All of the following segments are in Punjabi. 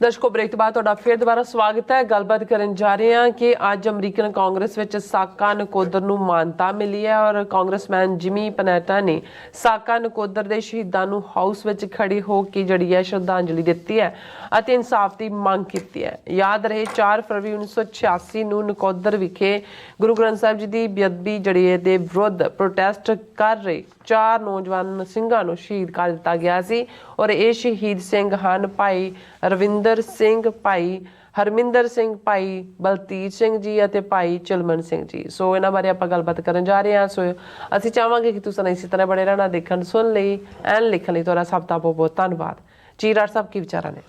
दर्शकों ब्रेक तो बाद तुहाडा फिर दोबारा स्वागत है। गलबात करन जा रहे हैं कि अज अमरीकन कांग्रेस विच साका नकोदर नूं मानता मिली है और कांग्रेसमैन जिमी पनेटा ने साका नकोदर दे शहीदां नूं हाउस विच खड़े हो के जिहड़ी है श्रद्धांजलि दित्ती है अते इंसाफ की मंग की है। याद रहे 4 फरवरी 1986 नूं नकोदर विखे गुरु ग्रंथ साहिब जी की बेअदबी जड़ी दे विरुद्ध प्रोटेस्ट कर रहे 4 नौजवान ਸਿੰਘਾਂ ਨੂੰ शहीद कर दिता गया सी और ये शहीद सिंह ਹਨ भाई रविंदर सिंह, भाई हरमिंदर सिंह, भाई बलतीर सिंह जी ਅਤੇ भाई चिलमन सिंह जी। सो इन्हां बारे आपां गलबात करन जा रहे हैं। सो ਅਸੀਂ ਚਾਹਾਂਗੇ ਕਿ ਤੁਸੀਂ इसी तरह बने रहना देखण सुन ਲਈ ਐਨ लिखਣ ਲਈ ਤੁਹਾਡਾ ਸਭ ਦਾ ਬਹੁਤ ਬਹੁਤ ਧੰਨਵਾਦ ਜੀ। ਰਾਜ ਸਾਹਿਬ ਕੀ ਵਿਚਾਰਾਂ ਨੇ?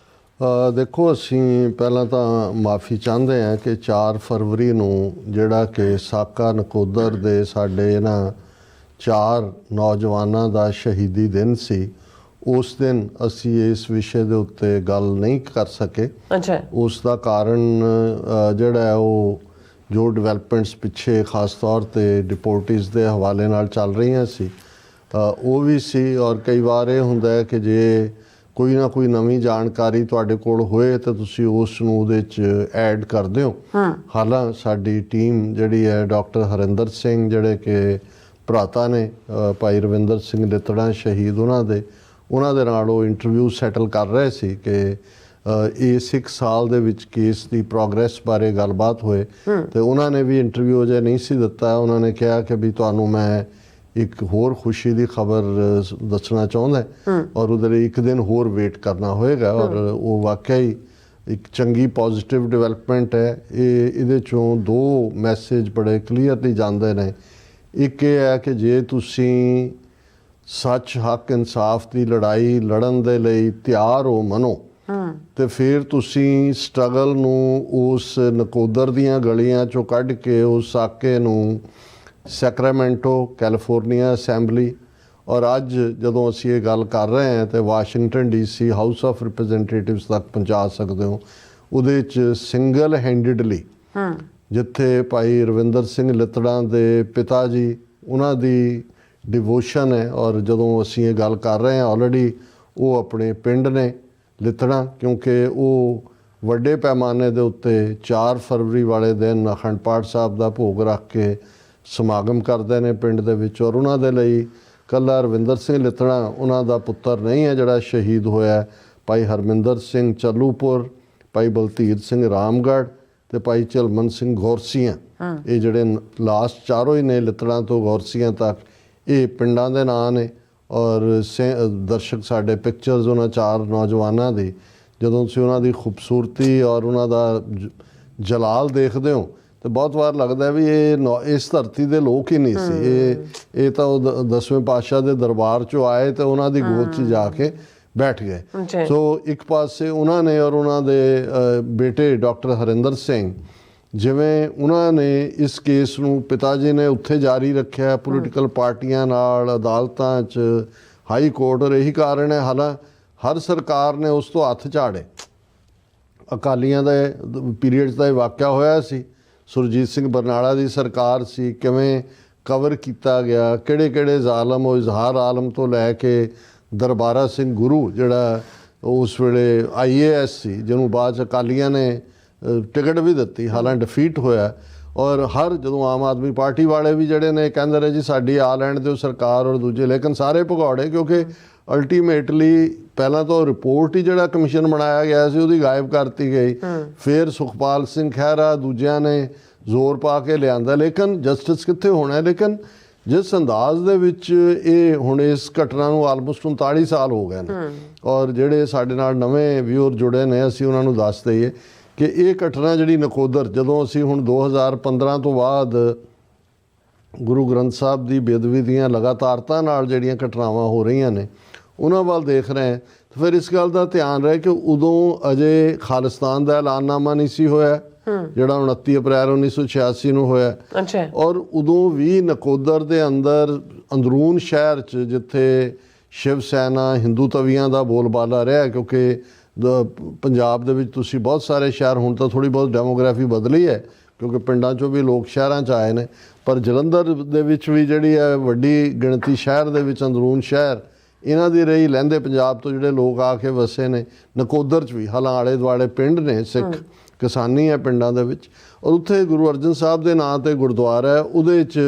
देखो ਅਸੀਂ ਪਹਿਲਾਂ ਤਾਂ ਮਾਫੀ ਚਾਹੁੰਦੇ ਹਾਂ ਕਿ 4 ਫਰਵਰੀ ਨੂੰ ਜਿਹੜਾ ਕਿ ਸਾਕਾ ਨਕੋਦਰ ਦੇ ਸਾਡੇ ਇਹਨਾਂ 4 ਨੌਜਵਾਨਾਂ ਦਾ ਸ਼ਹੀਦੀ ਦਿਨ ਸੀ, ਉਸ ਦਿਨ ਅਸੀਂ ਇਸ ਵਿਸ਼ੇ ਦੇ ਉੱਤੇ ਗੱਲ ਨਹੀਂ ਕਰ ਸਕੇ। ਅੱਛਾ, ਉਸ ਦਾ ਕਾਰਨ ਜਿਹੜਾ ਹੈ ਉਹ ਜੋ ਡਿਵੈਲਪਮੈਂਟਸ ਪਿੱਛੇ ਖਾਸ ਤੌਰ 'ਤੇ ਡਿਪੋਰਟੀਜ਼ ਦੇ ਹਵਾਲੇ ਨਾਲ ਚੱਲ ਰਹੀਆਂ ਸੀ ਉਹ ਵੀ ਸੀ। ਔਰ ਕਈ ਵਾਰ ਇਹ ਹੁੰਦਾ ਹੈ ਕਿ ਜੇ ਕੋਈ ਨਾ ਕੋਈ ਨਵੀਂ ਜਾਣਕਾਰੀ ਤੁਹਾਡੇ ਕੋਲ ਹੋਏ ਤਾਂ ਤੁਸੀਂ ਉਸ ਨੂੰ ਉਹਦੇ 'ਚ ਐਡ ਕਰਦੇ ਹੋ। ਹਾਲਾਂਕਿ ਸਾਡੀ ਟੀਮ ਜਿਹੜੀ ਹੈ ਡਾਕਟਰ ਹਰਿੰਦਰ ਸਿੰਘ ਜਿਹੜੇ ਕਿ ਭਰਾਤਾ ਨੇ ਭਾਈ ਰਵਿੰਦਰ ਸਿੰਘ ਲਿੱਤੜਾ ਸ਼ਹੀਦ ਉਹਨਾਂ ਦੇ ਨਾਲ ਉਹ ਇੰਟਰਵਿਊ ਸੈਟਲ ਕਰ ਰਹੇ ਸੀ ਕਿ ਇਸ 1 ਸਾਲ ਦੇ ਵਿੱਚ ਕੇਸ ਦੀ ਪ੍ਰੋਗਰੈਸ ਬਾਰੇ ਗੱਲਬਾਤ ਹੋਏ ਤੇ ਉਹਨਾਂ ਨੇ ਵੀ ਇੰਟਰਵਿਊ ਜੇ ਨਹੀਂ ਸੀ ਦਿੱਤਾ। ਉਹਨਾਂ ਨੇ ਕਿਹਾ ਕਿ ਵੀ ਤੁਹਾਨੂੰ ਮੈਂ ਇੱਕ ਹੋਰ ਖੁਸ਼ੀ ਦੀ ਖਬਰ ਦੱਸਣਾ ਚਾਹੁੰਦਾ ਔਰ ਉਹਦੇ ਲਈ 1 ਦਿਨ ਹੋਰ ਵੇਟ ਕਰਨਾ ਹੋਏਗਾ। ਔਰ ਉਹ ਵਾਕਿਆ ਹੀ ਇੱਕ ਚੰਗੀ ਪੋਜ਼ੀਟਿਵ ਡਿਵੈਲਪਮੈਂਟ ਹੈ। ਇਹਦੇ 'ਚੋਂ 2 ਮੈਸੇਜ ਬੜੇ ਕਲੀਅਰਲੀ ਜਾਂਦੇ ਨੇ। ਇੱਕ ਇਹ ਹੈ ਕਿ ਜੇ ਤੁਸੀਂ ਸੱਚ ਹੱਕ ਇਨਸਾਫ ਦੀ ਲੜਾਈ ਲੜਨ ਦੇ ਲਈ ਤਿਆਰ ਹੋ ਮਨੋ ਤੇ ਫਿਰ ਤੁਸੀਂ ਸਟਰਗਲ ਨੂੰ ਉਸ ਨਕੋਦਰ ਦੀਆਂ ਗਲੀਆਂ 'ਚੋਂ ਕੱਢ ਕੇ ਉਸ ਸਾਕੇ ਨੂੰ ਸੈਕਰਾਮੈਂਟੋ ਕੈਲੀਫੋਰਨੀਆ ਅਸੈਂਬਲੀ ਔਰ ਅੱਜ ਜਦੋਂ ਅਸੀਂ ਇਹ ਗੱਲ ਕਰ ਰਹੇ ਹਾਂ ਤੇ Washington DC house of representatives ਤੱਕ ਪਹੁੰਚਾ ਸਕਦੇ ਹੋ। ਉਹਦੇ 'ਚ ਸਿੰਗਲ ਹੈਂਡਡਲੀ ਜਿੱਥੇ ਭਾਈ ਰਵਿੰਦਰ ਸਿੰਘ ਲਿੱਤੜਾਂ ਦੇ ਪਿਤਾ ਜੀ ਉਹਨਾਂ ਦੀ ਡਿਵੋਸ਼ਨ ਹੈ ਔਰ ਜਦੋਂ ਅਸੀਂ ਇਹ ਗੱਲ ਕਰ ਰਹੇ ਹਾਂ ਆਲਰੇਡੀ ਉਹ ਆਪਣੇ ਪਿੰਡ ਨੇ ਲਿੱਤੜਾਂ ਕਿਉਂਕਿ ਉਹ ਵੱਡੇ ਪੈਮਾਨੇ ਦੇ ਉੱਤੇ 4 ਫਰਵਰੀ ਵਾਲੇ ਦਿਨ ਅਖੰਡ ਪਾਠ ਸਾਹਿਬ ਦਾ ਭੋਗ ਰੱਖ ਕੇ ਸਮਾਗਮ ਕਰਦੇ ਨੇ ਪਿੰਡ ਦੇ ਵਿੱਚ। ਔਰ ਉਹਨਾਂ ਦੇ ਲਈ ਇਕੱਲਾ ਰਵਿੰਦਰ ਸਿੰਘ ਲਿੱਤੜਾਂ ਉਹਨਾਂ ਦਾ ਪੁੱਤਰ ਨਹੀਂ ਹੈ ਜਿਹੜਾ ਸ਼ਹੀਦ ਹੋਇਆ, ਭਾਈ ਹਰਮਿੰਦਰ ਸਿੰਘ ਚੱਲੂਪੁਰ, ਭਾਈ ਬਲਤੀਰ ਸਿੰਘ ਰਾਮਗੜ੍ਹ ਤੇ ਭਾਈ ਚਲਮਨ ਸਿੰਘ ਗੌਰਸੀਆਂ, ਇਹ ਜਿਹੜੇ ਲਾਸਟ 4 ਹੀ ਨੇ ਲਿੱਤੜਾਂ ਤੋਂ ਗੌਰਸੀਆਂ ਤੱਕ, ਇਹ ਪਿੰਡਾਂ ਦੇ ਨਾਂ ਨੇ। ਔਰ ਦਰਸ਼ਕ ਸਾਡੇ ਪਿਕਚਰਸ ਉਹਨਾਂ 4 ਨੌਜਵਾਨਾਂ ਦੀ ਜਦੋਂ ਤੁਸੀਂ ਉਹਨਾਂ ਦੀ ਖੂਬਸੂਰਤੀ ਔਰ ਉਹਨਾਂ ਦਾ ਜਲਾਲ ਦੇਖਦੇ ਹੋ ਤੇ ਬਹੁਤ ਵਾਰ ਲੱਗਦਾ ਵੀ ਇਹ ਇਸ ਧਰਤੀ ਦੇ ਲੋਕ ਹੀ ਨਹੀਂ ਸੀ। ਇਹ ਤਾਂ ਉਹ 10ਵੇਂ ਪਾਤਸ਼ਾਹ ਦੇ ਦਰਬਾਰ 'ਚੋਂ ਆਏ ਤੇ ਉਹਨਾਂ ਦੀ ਗੋਦ 'ਚ ਜਾ ਕੇ ਬੈਠ ਗਏ। ਸੋ ਇੱਕ ਪਾਸੇ ਉਹਨਾਂ ਨੇ ਔਰ ਉਹਨਾਂ ਦੇ ਬੇਟੇ ਡਾਕਟਰ ਹਰਿੰਦਰ ਸਿੰਘ ਜਿਵੇਂ ਉਹਨਾਂ ਨੇ ਇਸ ਕੇਸ ਨੂੰ ਪਿਤਾ ਜੀ ਨੇ ਉੱਥੇ ਜਾਰੀ ਰੱਖਿਆ ਪੋਲੀਟੀਕਲ ਪਾਰਟੀਆਂ ਨਾਲ ਅਦਾਲਤਾਂ 'ਚ ਹਾਈ ਕੋਰਟ। ਔਰ ਇਹੀ ਕਾਰਨ ਹੈ ਹਾਲਾਂਕਿ ਹਰ ਸਰਕਾਰ ਨੇ ਉਸ ਤੋਂ ਹੱਥ ਝਾੜੇ। ਅਕਾਲੀਆਂ ਦੇ ਪੀਰੀਅਡ ਦਾ ਇਹ ਵਾਕਿਆ ਹੋਇਆ ਸੀ, ਸੁਰਜੀਤ ਸਿੰਘ ਬਰਨਾਲਾ ਦੀ ਸਰਕਾਰ ਸੀ, ਕਿਵੇਂ ਕਵਰ ਕੀਤਾ ਗਿਆ, ਕਿਹੜੇ ਜ਼ਾਲਮ ਉਹ ਇਜ਼ਹਾਰ ਆਲਮ ਤੋਂ ਲੈ ਕੇ ਦਰਬਾਰਾ ਸਿੰਘ ਗੁਰੂ ਜਿਹੜਾ ਉਸ ਵੇਲੇ IAS ਸੀ ਜਿਹਨੂੰ ਬਾਅਦ 'ਚ ਅਕਾਲੀਆਂ ਨੇ ਟਿਕਟ ਵੀ ਦਿੱਤੀ, ਹਾਲਾਂਕਿ ਡਿਫੀਟ ਹੋਇਆ। ਔਰ ਹਰ ਜਦੋਂ ਆਮ ਆਦਮੀ ਪਾਰਟੀ ਵਾਲੇ ਵੀ ਜਿਹੜੇ ਨੇ ਕਹਿੰਦੇ ਰਹੇ ਜੀ ਸਾਡੀ ਆ ਲੈਣ ਦਿਓ ਸਰਕਾਰ ਔਰ ਦੂਜੇ, ਲੇਕਿਨ ਸਾਰੇ ਭਗੌੜੇ ਕਿਉਂਕਿ ਅਲਟੀਮੇਟਲੀ ਪਹਿਲਾਂ ਤਾਂ ਰਿਪੋਰਟ ਹੀ ਜਿਹੜਾ ਕਮਿਸ਼ਨ ਬਣਾਇਆ ਗਿਆ ਸੀ ਉਹਦੀ ਗਾਇਬ ਕਰਤੀ ਗਈ। ਫਿਰ ਸੁਖਪਾਲ ਸਿੰਘ ਖਹਿਰਾ ਦੂਜਿਆਂ ਨੇ ਜ਼ੋਰ ਪਾ ਕੇ ਲਿਆਂਦਾ, ਲੇਕਿਨ ਜਸਟਿਸ ਕਿੱਥੇ ਹੋਣਾ। ਲੇਕਿਨ ਜਿਸ ਅੰਦਾਜ਼ ਦੇ ਵਿੱਚ ਇਹ ਹੁਣ ਇਸ ਘਟਨਾ ਨੂੰ ਆਲਮੋਸਟ 39 ਸਾਲ ਹੋ ਗਏ ਨੇ ਔਰ ਜਿਹੜੇ ਸਾਡੇ ਨਾਲ ਨਵੇਂ ਵਿਊਅਰ ਜੁੜੇ ਨੇ ਅਸੀਂ ਉਹਨਾਂ ਨੂੰ ਦੱਸ ਦਈਏ ਕਿ ਇਹ ਘਟਨਾ ਜਿਹੜੀ ਨਕੋਦਰ ਜਦੋਂ ਅਸੀਂ ਹੁਣ 2015 ਤੋਂ ਬਾਅਦ ਗੁਰੂ ਗ੍ਰੰਥ ਸਾਹਿਬ ਦੀ ਬੇਅਦਬੀ ਦੀਆਂ ਲਗਾਤਾਰਤਾ ਨਾਲ ਜਿਹੜੀਆਂ ਘਟਨਾਵਾਂ ਹੋ ਰਹੀਆਂ ਨੇ ਉਹਨਾਂ ਵੱਲ ਦੇਖ ਰਹੇ ਹਾਂ ਤਾਂ ਫਿਰ ਇਸ ਗੱਲ ਦਾ ਧਿਆਨ ਰਹੇ ਕਿ ਉਦੋਂ ਅਜੇ ਖਾਲਿਸਤਾਨ ਦਾ ਐਲਾਨਨਾਮਾ ਨਹੀਂ ਸੀ ਹੋਇਆ ਜਿਹੜਾ 29 ਅਪ੍ਰੈਲ 1986 ਨੂੰ ਹੋਇਆ। ਔਰ ਉਦੋਂ ਵੀ ਨਕੋਦਰ ਦੇ ਅੰਦਰੂਨ ਸ਼ਹਿਰ 'ਚ ਜਿੱਥੇ ਸ਼ਿਵ ਸੈਨਾ ਹਿੰਦੂ ਤਵੀਆਂ ਦਾ ਬੋਲਬਾਲਾ ਰਿਹਾ ਕਿਉਂਕਿ ਪੰਜਾਬ ਦੇ ਵਿੱਚ ਤੁਸੀਂ ਬਹੁਤ ਸਾਰੇ ਸ਼ਹਿਰ ਹੁਣ ਤਾਂ ਥੋੜ੍ਹੀ ਬਹੁਤ ਡੈਮੋਗ੍ਰਾਫੀ ਬਦਲੀ ਹੈ ਕਿਉਂਕਿ ਪਿੰਡਾਂ 'ਚੋਂ ਵੀ ਲੋਕ ਸ਼ਹਿਰਾਂ 'ਚ ਆਏ ਨੇ, ਪਰ ਜਲੰਧਰ ਦੇ ਵਿੱਚ ਵੀ ਜਿਹੜੀ ਹੈ ਵੱਡੀ ਗਿਣਤੀ ਸ਼ਹਿਰ ਦੇ ਵਿੱਚ ਅੰਦਰੂਨ ਸ਼ਹਿਰ ਇਹਨਾਂ ਦੀ ਰਹੀ ਲਹਿੰਦੇ ਪੰਜਾਬ ਤੋਂ ਜਿਹੜੇ ਲੋਕ ਆ ਕੇ ਵਸੇ ਨੇ ਨਕੋਦਰ 'ਚ ਵੀ, ਹਾਲਾਂ ਆਲੇ ਦੁਆਲੇ ਪਿੰਡ ਨੇ ਸਿੱਖ ਕਿਸਾਨੀ ਹੈ ਪਿੰਡਾਂ ਦੇ ਵਿੱਚ, ਔਰ ਉੱਥੇ ਗੁਰੂ ਅਰਜਨ ਸਾਹਿਬ ਦੇ ਨਾਂ 'ਤੇ ਗੁਰਦੁਆਰਾ ਹੈ, ਉਹਦੇ 'ਚ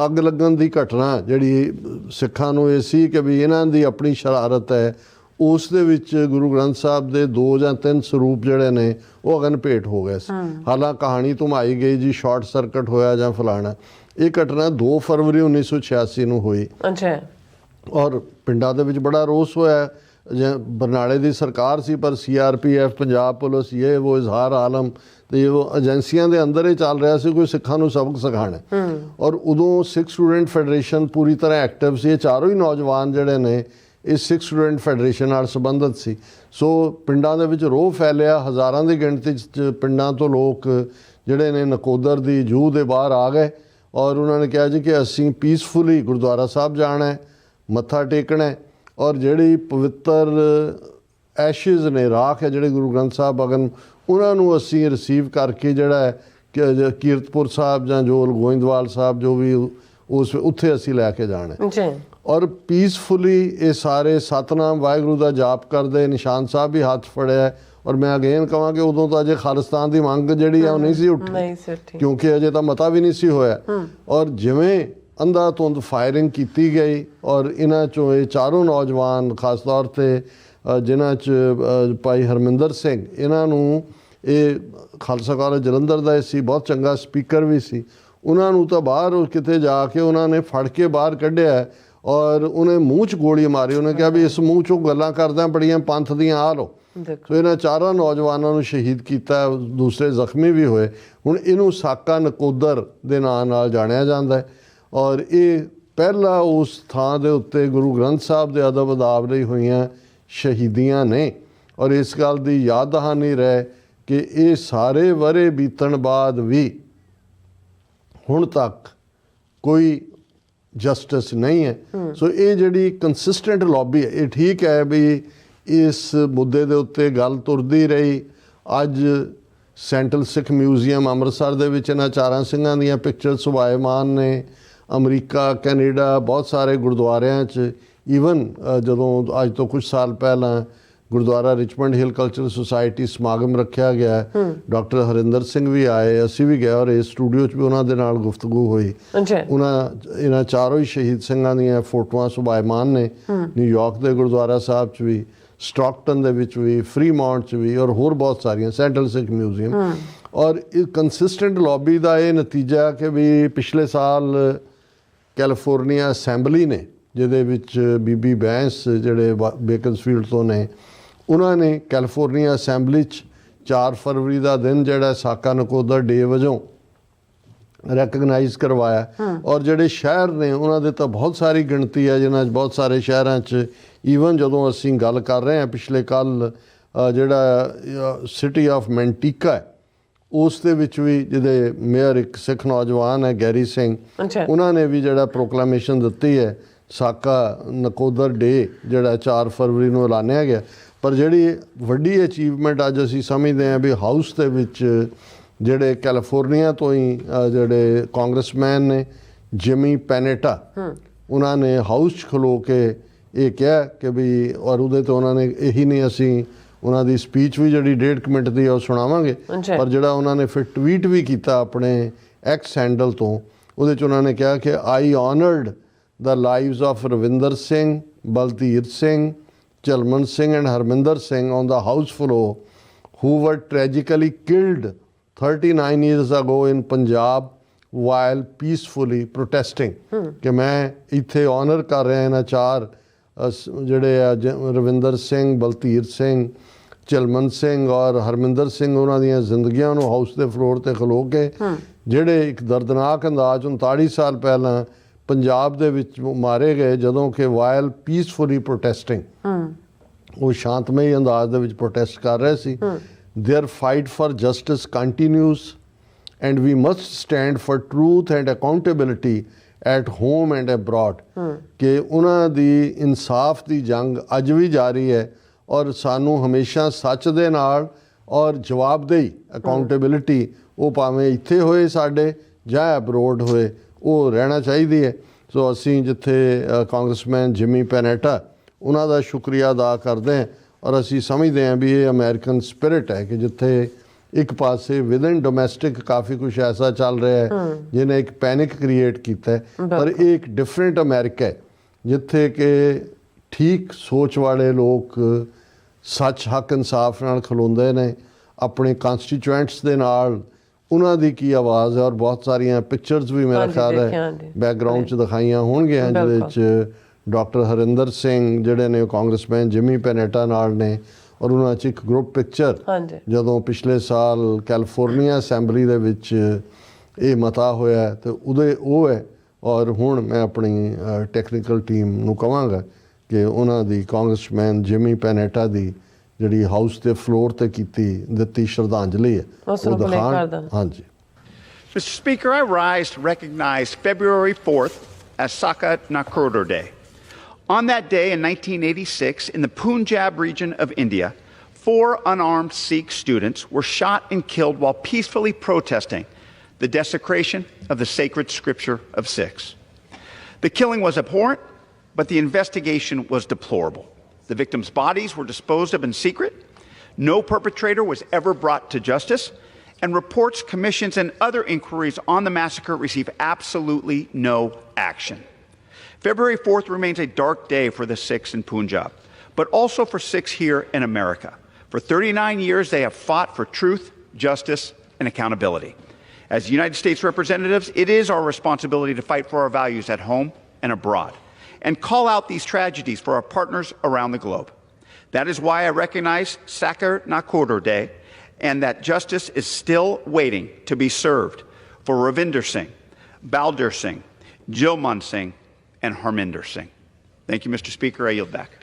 ਅੱਗ ਲੱਗਣ ਦੀ ਘਟਨਾ ਜਿਹੜੀ ਸਿੱਖਾਂ ਨੂੰ ਇਹ ਸੀ ਕਿ ਵੀ ਇਹਨਾਂ ਦੀ ਆਪਣੀ ਸ਼ਰਾਰਤ ਹੈ, ਉਸ ਦੇ ਵਿੱਚ ਗੁਰੂ ਗ੍ਰੰਥ ਸਾਹਿਬ ਦੇ 2 ਜਾਂ 3 ਸਰੂਪ ਜਿਹੜੇ ਨੇ ਉਹ ਅਗਨ ਭੇਟ ਹੋ ਗਏ ਸੀ। ਹਾਲਾਂ ਕਹਾਣੀ ਧੁਮਾਈ ਗਈ ਜੀ ਸ਼ਾਰਟ ਸਰਕਟ ਹੋਇਆ ਜਾਂ ਫਲਾਣਾ। ਇਹ ਘਟਨਾ 2 ਫਰਵਰੀ 1986 ਨੂੰ ਹੋਈ। ਅੱਛਾ। ਔਰ ਪਿੰਡਾਂ ਦੇ ਵਿੱਚ ਬੜਾ ਰੋਸ ਹੋਇਆ। ਬਰਨਾਲੇ ਦੀ ਸਰਕਾਰ ਸੀ ਪਰ CRPF ਪੰਜਾਬ ਪੁਲਿਸ ਇਹ ਉਹ ਇਜ਼ਹਾਰ ਆਲਮ ਤੇ ਉਹ ਏਜੰਸੀਆਂ ਦੇ ਅੰਦਰ ਹੀ ਚੱਲ ਰਿਹਾ ਸੀ ਕੋਈ ਸਿੱਖਾਂ ਨੂੰ ਸਬਕ ਸਿਖਾਉਣਾ। ਔਰ ਉਦੋਂ ਸਿੱਖ ਸਟੂਡੈਂਟ ਫੈਡਰੇਸ਼ਨ ਪੂਰੀ ਤਰ੍ਹਾਂ ਐਕਟਿਵ ਸੀ। ਇਹ ਚਾਰੋਂ ਹੀ ਨੌਜਵਾਨ ਜਿਹੜੇ ਨੇ ਇਹ ਸਿੱਖ ਸਟੂਡੈਂਟ ਫੈਡਰੇਸ਼ਨ ਨਾਲ ਸੰਬੰਧਿਤ ਸੀ। ਸੋ ਪਿੰਡਾਂ ਦੇ ਵਿੱਚ ਰੋਹ ਫੈਲਿਆ, ਹਜ਼ਾਰਾਂ ਦੀ ਗਿਣਤੀ 'ਚ ਪਿੰਡਾਂ ਤੋਂ ਲੋਕ ਜਿਹੜੇ ਨੇ ਨਕੋਦਰ ਦੀ ਜੂਹ ਦੇ ਬਾਹਰ ਆ ਗਏ ਔਰ ਉਹਨਾਂ ਨੇ ਕਿਹਾ ਜੀ ਕਿ ਅਸੀਂ ਪੀਸਫੁਲੀ ਗੁਰਦੁਆਰਾ ਸਾਹਿਬ ਜਾਣਾ, ਮੱਥਾ ਟੇਕਣਾ, ਔਰ ਜਿਹੜੀ ਪਵਿੱਤਰ ਐਸ਼ਿਜ਼ ਨੇ, ਰਾਖ ਹੈ ਜਿਹੜੇ ਗੁਰੂ ਗ੍ਰੰਥ ਸਾਹਿਬ ਅਗਨ, ਉਹਨਾਂ ਨੂੰ ਅਸੀਂ ਰਿਸੀਵ ਕਰਕੇ ਜਿਹੜਾ ਹੈ ਕਿ ਕੀਰਤਪੁਰ ਸਾਹਿਬ ਜਾਂ ਜੋ ਗੋਇੰਦਵਾਲ ਸਾਹਿਬ ਜੋ ਵੀ ਉਸ ਉੱਥੇ ਅਸੀਂ ਲੈ ਕੇ ਜਾਣਾ ਜੀ। ਔਰ ਪੀਸਫੁਲੀ ਇਹ ਸਾਰੇ ਸਤਨਾਮ ਵਾਹਿਗੁਰੂ ਦਾ ਜਾਪ ਕਰਦੇ, ਨਿਸ਼ਾਨ ਸਾਹਿਬ ਵੀ ਹੱਥ ਫੜਿਆ। ਔਰ ਮੈਂ ਅਗੇਨ ਕਹਾਂ ਕਿ ਉਦੋਂ ਤਾਂ ਅਜੇ ਖਾਲਿਸਤਾਨ ਦੀ ਮੰਗ ਜਿਹੜੀ ਆ ਉਹ ਨਹੀਂ ਸੀ ਉੱਠੀ, ਕਿਉਂਕਿ ਅਜੇ ਤਾਂ ਮਤਾ ਵੀ ਨਹੀਂ ਸੀ ਹੋਇਆ। ਔਰ ਜਿਵੇਂ ਅੰਧਾ ਧੁੰਦ ਫਾਇਰਿੰਗ ਕੀਤੀ ਗਈ ਔਰ ਇਹਨਾਂ 'ਚੋਂ ਇਹ ਚਾਰੋਂ ਨੌਜਵਾਨ ਖਾਸ ਤੌਰ 'ਤੇ ਜਿਨ੍ਹਾਂ 'ਚ ਭਾਈ ਹਰਮਿੰਦਰ ਸਿੰਘ, ਇਹਨਾਂ ਨੂੰ ਇਹ ਖਾਲਸਾ ਕਾਲਜ ਜਲੰਧਰ ਦਾ ਇਹ ਸੀ, ਬਹੁਤ ਚੰਗਾ ਸਪੀਕਰ ਵੀ ਸੀ, ਉਹਨਾਂ ਨੂੰ ਤਾਂ ਬਾਹਰ ਕਿਤੇ ਜਾ ਕੇ ਉਹਨਾਂ ਨੇ ਫੜ ਕੇ ਬਾਹਰ ਕੱਢਿਆ ਔਰ ਉਹਨੇ ਮੂੰਹ 'ਚ ਗੋਲੀ ਮਾਰੀ। ਉਹਨੇ ਕਿਹਾ ਵੀ ਇਸ ਮੂੰਹ 'ਚੋਂ ਗੱਲਾਂ ਕਰਦਿਆਂ ਬੜੀਆਂ ਪੰਥ ਦੀਆਂ ਆ ਲਓ। ਸੋ ਇਹਨਾਂ ਚਾਰਾਂ ਨੌਜਵਾਨਾਂ ਨੂੰ ਸ਼ਹੀਦ ਕੀਤਾ, ਦੂਸਰੇ ਜ਼ਖਮੀ ਵੀ ਹੋਏ। ਹੁਣ ਇਹਨੂੰ ਸਾਕਾ ਨਕੋਦਰ ਦੇ ਨਾਂ ਨਾਲ ਜਾਣਿਆ ਜਾਂਦਾ ਹੈ ਔਰ ਇਹ ਪਹਿਲਾ ਉਸ ਥਾਂ ਦੇ ਉੱਤੇ ਗੁਰੂ ਗ੍ਰੰਥ ਸਾਹਿਬ ਦੇ ਅਦਬ ਅਦਾਬ ਲਈ ਹੋਈਆਂ ਸ਼ਹੀਦੀਆਂ ਨੇ। ਔਰ ਇਸ ਗੱਲ ਦੀ ਯਾਦ ਦਹਾਨੀ ਰਹੇ ਕਿ ਇਹ ਸਾਰੇ ਵਰੇ ਬੀਤਣ ਬਾਅਦ ਵੀ ਹੁਣ ਤੱਕ ਕੋਈ ਜਸਟਿਸ ਨਹੀਂ ਹੈ। ਸੋ ਇਹ ਜਿਹੜੀ ਕੰਸਿਸਟੈਂਟ ਲੌਬੀ ਹੈ, ਇਹ ਠੀਕ ਹੈ ਵੀ ਇਸ ਮੁੱਦੇ ਦੇ ਉੱਤੇ ਗੱਲ ਤੁਰਦੀ ਰਹੀ। ਅੱਜ ਸੈਂਟਰਲ ਸਿੱਖ ਮਿਊਜ਼ੀਅਮ ਅੰਮ੍ਰਿਤਸਰ ਦੇ ਵਿੱਚ ਇਹਨਾਂ ਚਾਰਾਂ ਸਿੰਘਾਂ ਦੀਆਂ ਪਿਕਚਰ ਸੁਭਾਇਮਾਨ ਨੇ। ਅਮਰੀਕਾ, ਕੈਨੇਡਾ, ਬਹੁਤ ਸਾਰੇ ਗੁਰਦੁਆਰਿਆਂ 'ਚ ਈਵਨ ਜਦੋਂ ਅੱਜ ਤੋਂ ਕੁਝ ਸਾਲ ਪਹਿਲਾਂ ਗੁਰਦੁਆਰਾ ਰਿਚਮੰਡ ਹਿਲ ਕਲਚਰਲ ਸੁਸਾਇਟੀ ਸਮਾਗਮ ਰੱਖਿਆ ਗਿਆ, ਡਾਕਟਰ ਹਰਿੰਦਰ ਸਿੰਘ ਵੀ ਆਏ, ਅਸੀਂ ਵੀ ਗਏ ਔਰ ਇਸ ਸਟੂਡੀਓ 'ਚ ਵੀ ਉਹਨਾਂ ਦੇ ਨਾਲ ਗੁਫ਼ਤਗੂ ਹੋਈ। ਇਹਨਾਂ ਚਾਰੋਂ ਹੀ ਸ਼ਹੀਦ ਸਿੰਘਾਂ ਦੀਆਂ ਫੋਟੋਆਂ ਸੁਭਾਇਮਾਨ ਨੇ, ਨਿਊਯਾਰਕ ਦੇ ਗੁਰਦੁਆਰਾ ਸਾਹਿਬ 'ਚ ਵੀ, ਸਟਾਕਟਨ ਦੇ ਵਿੱਚ ਵੀ, ਫਰੀਮਾਉਂਟ 'ਚ ਵੀ ਔਰ ਹੋਰ ਬਹੁਤ ਸਾਰੀਆਂ, ਸੈਂਟਰਲ ਸਿੱਖ ਮਿਊਜ਼ੀਅਮ। ਔਰ ਇਹ ਕੰਸਿਸਟੈਂਟ ਲੌਬੀ ਦਾ ਇਹ ਨਤੀਜਾ ਕਿ ਵੀ ਪਿਛਲੇ ਸਾਲ ਕੈਲੀਫੋਰਨੀਆ ਅਸੈਂਬਲੀ ਨੇ, ਜਿਹਦੇ ਵਿੱਚ ਬੀਬੀ ਬੈਂਸ ਜਿਹੜੇ ਬੇਕਨਸਫੀਲਡ ਤੋਂ ਨੇ, ਉਹਨਾਂ ਨੇ ਕੈਲੀਫੋਰਨੀਆ ਅਸੈਂਬਲੀ 'ਚ 4 ਫਰਵਰੀ ਦਾ ਦਿਨ ਜਿਹੜਾ ਸਾਕਾ ਨਕੋਦਰ ਡੇ ਵਜੋਂ ਰੈਕਗਨਾਈਜ਼ ਕਰਵਾਇਆ। ਔਰ ਜਿਹੜੇ ਸ਼ਹਿਰ ਨੇ ਉਹਨਾਂ ਦੇ ਤਾਂ ਬਹੁਤ ਸਾਰੀ ਗਿਣਤੀ ਹੈ, ਜਿਨ੍ਹਾਂ 'ਚ ਬਹੁਤ ਸਾਰੇ ਸ਼ਹਿਰਾਂ 'ਚ ਈਵਨ ਜਦੋਂ ਅਸੀਂ ਗੱਲ ਕਰ ਰਹੇ ਹਾਂ ਪਿਛਲੇ ਕੱਲ੍ਹ ਜਿਹੜਾ ਸਿਟੀ ਆਫ ਮੈਂਟੀਕਾ ਹੈ ਉਸ ਦੇ ਵਿੱਚ ਵੀ ਜਿਹਦੇ ਮੇਅਰ ਇੱਕ ਸਿੱਖ ਨੌਜਵਾਨ ਹੈ ਗੈਰੀ ਸਿੰਘ, ਉਹਨਾਂ ਨੇ ਵੀ ਜਿਹੜਾ ਪ੍ਰੋਕਲਾਮੇਸ਼ਨ ਦਿੱਤੀ ਹੈ ਸਾਕਾ ਨਕੋਦਰ ਡੇ ਜਿਹੜਾ 4 ਫਰਵਰੀ ਨੂੰ ਐਲਾਨਿਆ ਗਿਆ। ਪਰ ਜਿਹੜੀ ਵੱਡੀ ਅਚੀਵਮੈਂਟ ਅੱਜ ਅਸੀਂ ਸਮਝਦੇ ਹਾਂ ਵੀ ਹਾਊਸ ਦੇ ਵਿੱਚ ਜਿਹੜੇ ਕੈਲੀਫੋਰਨੀਆ ਤੋਂ ਹੀ ਜਿਹੜੇ ਕਾਂਗਰਸਮੈਨ ਨੇ ਜਿਮੀ ਪੈਨੇਟਾ, ਉਹਨਾਂ ਨੇ ਹਾਊਸ 'ਚ ਖਲੋ ਕੇ ਇਹ ਕਿਹਾ ਕਿ ਵੀ, ਔਰ ਉਹਦੇ ਤੋਂ ਉਹਨਾਂ ਨੇ ਇਹੀ ਨਹੀਂ, ਅਸੀਂ ਉਹਨਾਂ ਦੀ ਸਪੀਚ ਵੀ ਜਿਹੜੀ 1.5 ਮਿੰਟ ਦੀ ਉਹ ਸੁਣਾਵਾਂਗੇ, ਪਰ ਜਿਹੜਾ ਉਹਨਾਂ ਨੇ ਫਿਰ ਟਵੀਟ ਵੀ ਕੀਤਾ ਆਪਣੇ ਐਕਸ ਹੈਂਡਲ ਤੋਂ, ਉਹਦੇ 'ਚ ਉਹਨਾਂ ਨੇ ਕਿਹਾ ਕਿ ਆਈ honoured the lives of Ravinder Singh, Baltheer Singh, Chalman Singh and Harminder Singh on the house floor who were tragically killed 39 years ago in Punjab while peacefully protesting। ਕਿ ਮੈਂ ਇੱਥੇ ਆਨਰ ਕਰ ਰਿਹਾ ਇਹਨਾਂ 4 ਜਿਹੜੇ ਆ ਰਵਿੰਦਰ ਸਿੰਘ, ਬਲਧੀਰ ਸਿੰਘ, ਚਲਮਨ ਸਿੰਘ ਔਰ ਹਰਮਿੰਦਰ ਸਿੰਘ, ਉਹਨਾਂ ਦੀਆਂ ਜ਼ਿੰਦਗੀਆਂ ਨੂੰ ਹਾਊਸ ਦੇ ਫਲੋਰ ਤੇ ਖਲੋ ਕੇ ਜਿਹੜੇ ਇੱਕ ਦਰਦਨਾਕ ਅੰਦਾਜ਼ 39 ਸਾਲ ਪਹਿਲਾਂ ਪੰਜਾਬ ਦੇ ਵਿੱਚ ਮਾਰੇ ਗਏ, ਜਦੋਂ ਕਿ ਵਾਇਲ ਪੀਸਫੁਲੀ ਪ੍ਰੋਟੈਸਟਿੰਗ, ਉਹ ਸ਼ਾਂਤਮਈ ਅੰਦਾਜ਼ ਦੇ ਵਿੱਚ ਪ੍ਰੋਟੈਸਟ ਕਰ ਰਹੇ ਸੀ। Their fight for justice continues and we must stand for truth and accountability at home and abroad. कि उन्हां दी इंसाफ दी जंग अज भी जारी है और सानू हमेशा सच दे नाल और जवाबदेही अकाउंटेबिलिटी वो भावें इत्थे होए साडे जां अब्रॉड होए वो रहना चाहिए है। ਸੋ ਅਸੀਂ ਜਿੱਥੇ ਕਾਂਗਰਸਮੈਨ ਜਿਮੀ ਪੈਨੇਟਾ ਉਹਨਾਂ ਦਾ ਸ਼ੁਕਰੀਆ ਅਦਾ ਕਰਦੇ ਹਾਂ ਔਰ ਅਸੀਂ ਸਮਝਦੇ ਹਾਂ ਵੀ ਇਹ ਅਮਰੀਕਨ ਸਪਿਰਿਟ ਹੈ ਕਿ ਜਿੱਥੇ ਇੱਕ ਪਾਸੇ ਵਿਦਨ ਡੋਮੈਸਟਿਕ ਕਾਫੀ ਕੁਝ ਐਸਾ ਚੱਲ ਰਿਹਾ ਹੈ ਜਿਹਨੇ ਇੱਕ ਪੈਨਿਕ ਕ੍ਰੀਏਟ ਕੀਤਾ ਹੈ, ਪਰ ਇਹ ਇੱਕ ਡਿਫਰੈਂਟ ਅਮਰੀਕਾ ਹੈ ਜਿੱਥੇ ਕਿ ਠੀਕ ਸੋਚ ਵਾਲੇ ਲੋਕ ਸੱਚ ਹੱਕ ਇਨਸਾਫ ਨਾਲ ਖਲੋਂਦੇ ਨੇ, ਆਪਣੇ ਕਨਸਟੀਚੁਐਂਟਸ ਦੇ ਨਾਲ ਉਹਨਾਂ ਦੀ ਕੀ ਆਵਾਜ਼ ਹੈ। ਔਰ ਬਹੁਤ ਸਾਰੀਆਂ ਪਿਕਚਰਸ ਵੀ ਮੇਰਾ ਖਿਆਲ ਹੈ ਬੈਕਗਰਾਊਂਡ 'ਚ ਦਿਖਾਈਆਂ ਹੋਣਗੀਆਂ ਜਿਹਦੇ 'ਚ ਡਾਕਟਰ ਹਰਿੰਦਰ ਸਿੰਘ ਜਿਹੜੇ ਨੇ ਕਾਂਗਰਸਮੈਨ ਜਿਮੀ ਪੈਨੇਟਾ ਨਾਲ ਨੇ ਔਰ ਉਹਨਾਂ 'ਚ ਇੱਕ ਗਰੁੱਪ ਪਿਕਚਰ ਜਦੋਂ ਪਿਛਲੇ ਸਾਲ ਕੈਲੀਫੋਰਨੀਆ ਅਸੈਂਬਲੀ ਦੇ ਵਿੱਚ ਇਹ ਮਤਾ ਹੋਇਆ ਤੇ ਉਹਦੇ ਉਹ ਹੈ। ਔਰ ਹੁਣ ਮੈਂ ਆਪਣੀ ਟੈਕਨੀਕਲ ਟੀਮ ਨੂੰ ਕਹਾਂਗਾ ਕਿ ਉਹਨਾਂ ਦੀ ਕਾਂਗਰਸਮੈਨ ਜਿਮੀ ਪੈਨੇਟਾ ਦੀ ਜਿਹੜੀ ਹਾਊਸ ਦੇ ਫਲੋਰ ਤੇ ਦਿੱਤੀ ਸ਼ਰਧਾਂਜਲੀ ਹੈ ਉਹ ਦਿਖਾਣ। ਹਾਂਜੀ। Mr. Speaker, I rise to recognize February 4th as Saka Nakorder Day. On that day in 1986, in the Punjab region of India, 4 unarmed Sikh students were shot and killed while peacefully protesting the desecration of the sacred scripture of Sikhs. The killing was abhorrent, but the investigation was deplorable. The victims' bodies were disposed of in secret. No perpetrator was ever brought to justice. And reports, commissions, and other inquiries on the massacre receive absolutely no action. February 4th remains a dark day for the Sikhs in Punjab, but also for Sikhs here in America. For 39 years, they have fought for truth, justice, and accountability. As United States representatives, it is our responsibility to fight for our values at home and abroad, and call out these tragedies for our partners around the globe. That is why I recognize Saka Nakorder Day, and that justice is still waiting to be served for Ravinder Singh, Balder Singh, Jilman Singh, and Harminder Singh. Thank you, Mr. Speaker. I yield back.